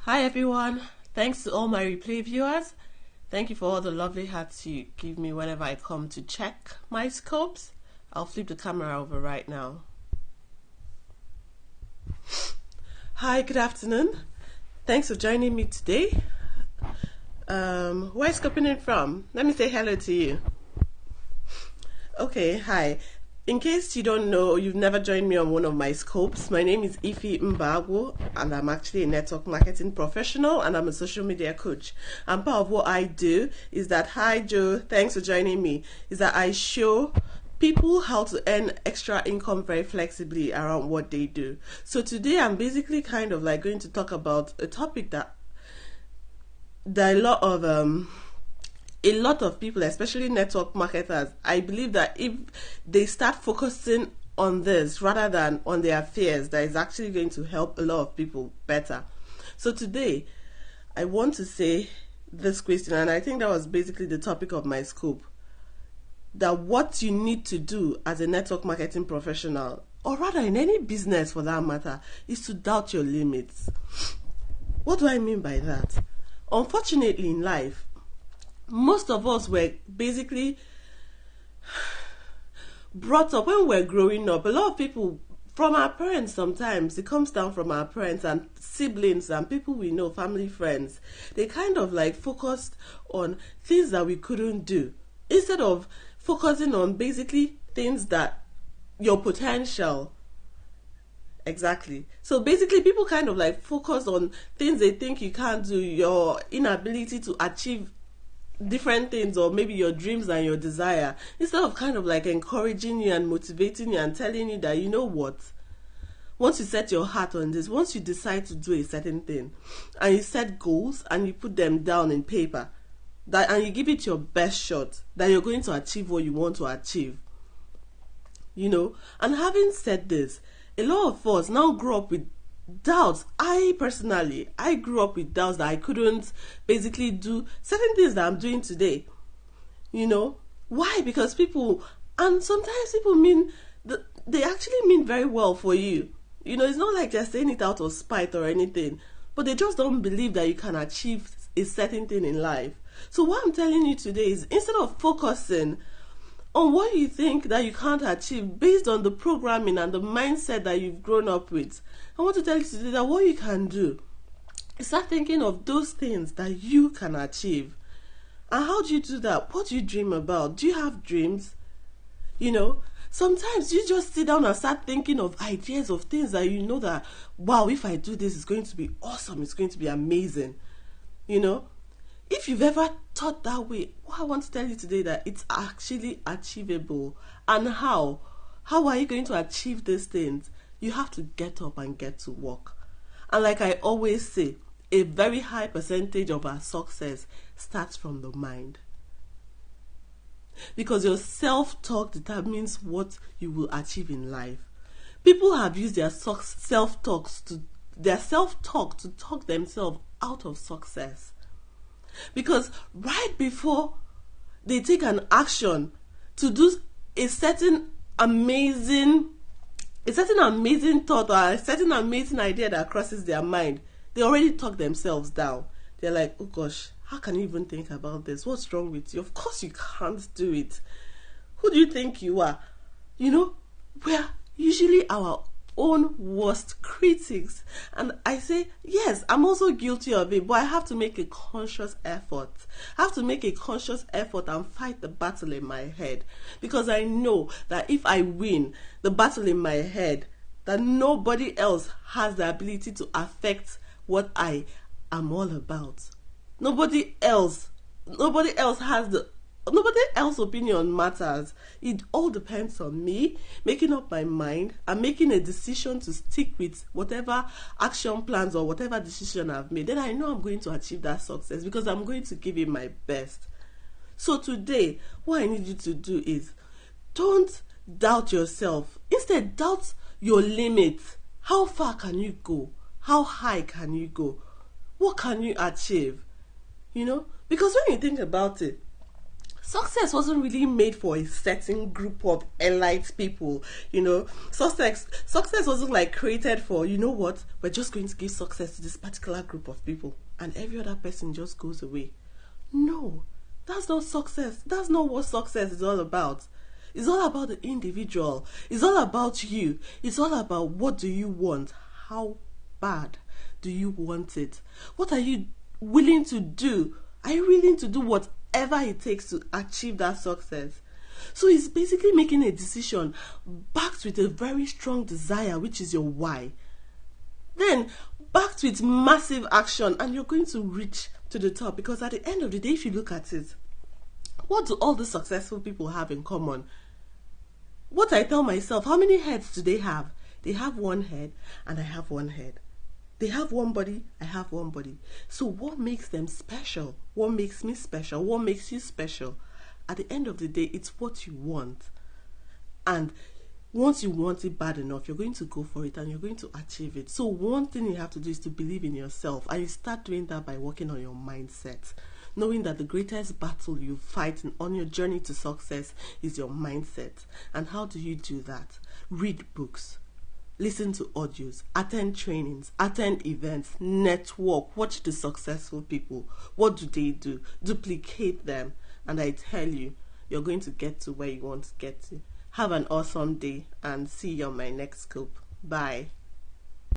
Hi everyone, thanks to all my replay viewers. Thank you for all the lovely hearts you give me whenever I come to check my scopes. I'll flip the camera over right now. Hi, good afternoon. Thanks for joining me today. Where is scoping in from? Let me say hello to you. Okay, hi. In case you don't know, you've never joined me on one of my scopes, my name is Ifi Mbagwo, and I'm actually a network marketing professional, and I'm a social media coach. And part of what I do is that, hi Joe, thanks for joining me, is that I show people how to earn extra income very flexibly around what they do. So today I'm basically kind of like going to talk about a topic that a lot of people, especially network marketers, I believe that if they start focusing on this rather than on their fears, that is actually going to help a lot of people better. So today, I want to say this question, and I think that was basically the topic of my scope, that what you need to do as a network marketing professional, or rather in any business for that matter, is to doubt your limits. What do I mean by that? Unfortunately in life, most of us were basically brought up when we're growing up. A lot of people, from our parents sometimes, it comes down from our parents and siblings and people we know, family, friends. They kind of like focused on things that we couldn't do instead of focusing on basically things that your potential. Exactly. So basically people kind of like focus on things they think you can't do, your inability to achieve different things, or maybe your dreams and your desire, instead of kind of like encouraging you and motivating you and telling you that, you know what, once you set your heart on this, once you decide to do a certain thing and you set goals and you put them down in paper, that and you give it your best shot, that you're going to achieve what you want to achieve. And having said this, a lot of us now grow up with doubts. I grew up with doubts that I couldn't basically do certain things that I'm doing today. Why? Because people, and sometimes people they actually mean very well for you. It's not like they're saying it out of spite or anything, but they just don't believe that you can achieve a certain thing in life. So what I'm telling you today is, instead of focusing on what you think that you can't achieve based on the programming and the mindset that you've grown up with, I want to tell you today that what you can do is start thinking of those things that you can achieve. And how do you do that? What do you dream about? Do you have dreams? Sometimes you just sit down and start thinking of ideas of things that you know that, wow, if I do this, it's going to be awesome, it's going to be amazing. If you've ever thought that way, what I want to tell you today, that it's actually achievable. And how? How are you going to achieve these things? You have to get up and get to work. And like I always say, a very high percentage of our success starts from the mind. Because your self-talk determines what you will achieve in life. People have used their self-talk to talk themselves out of success. Because right before they take an action to do a certain amazing thought or a certain amazing idea that crosses their mind, they already talk themselves down. They're like, oh gosh, how can you even think about this? What's wrong with you? Of course you can't do it. Who do you think you are? We're usually our own worst critics. And I say, yes, I'm also guilty of it, but I have to make a conscious effort. I have to make a conscious effort and fight the battle in my head, because I know that if I win the battle in my head, that nobody else has the ability to affect what I am all about. Nobody else opinion matters. It all depends on me making up my mind and making a decision to stick with whatever action plans or whatever decision I've made. Then I know I'm going to achieve that success, because I'm going to give it my best. So today, what I need you to do is, don't doubt yourself. Instead, doubt your limits. How far can you go? How high can you go? What can you achieve? Because when you think about it, Success wasn't really made for a certain group of elite people, you know. Success wasn't like created for, you know what, we're just going to give success to this particular group of people and every other person just goes away. No, that's not success. That's not what success is all about. It's all about the individual. It's all about you. It's all about what do you want? How bad do you want it? What are you willing to do? Are you willing to do whatever it takes to achieve that success? So it's basically making a decision backed with a very strong desire, which is your why. Then backed with massive action, and you're going to reach to the top. Because at the end of the day, if you look at it, what do all the successful people have in common? What I tell myself, how many heads do they have? They have one head and I have one head. They have one body, I have one body. So what makes them special? What makes me special? What makes you special? At the end of the day, it's what you want. And once you want it bad enough, you're going to go for it and you're going to achieve it. So one thing you have to do is to believe in yourself. And you start doing that by working on your mindset. Knowing that the greatest battle you fight on your journey to success is your mindset. And how do you do that? Read books. Listen to audios, attend trainings, attend events, network, watch the successful people. What do they do? Duplicate them. And I tell you, you're going to get to where you want to get to. Have an awesome day and see you on my next scoop. Bye.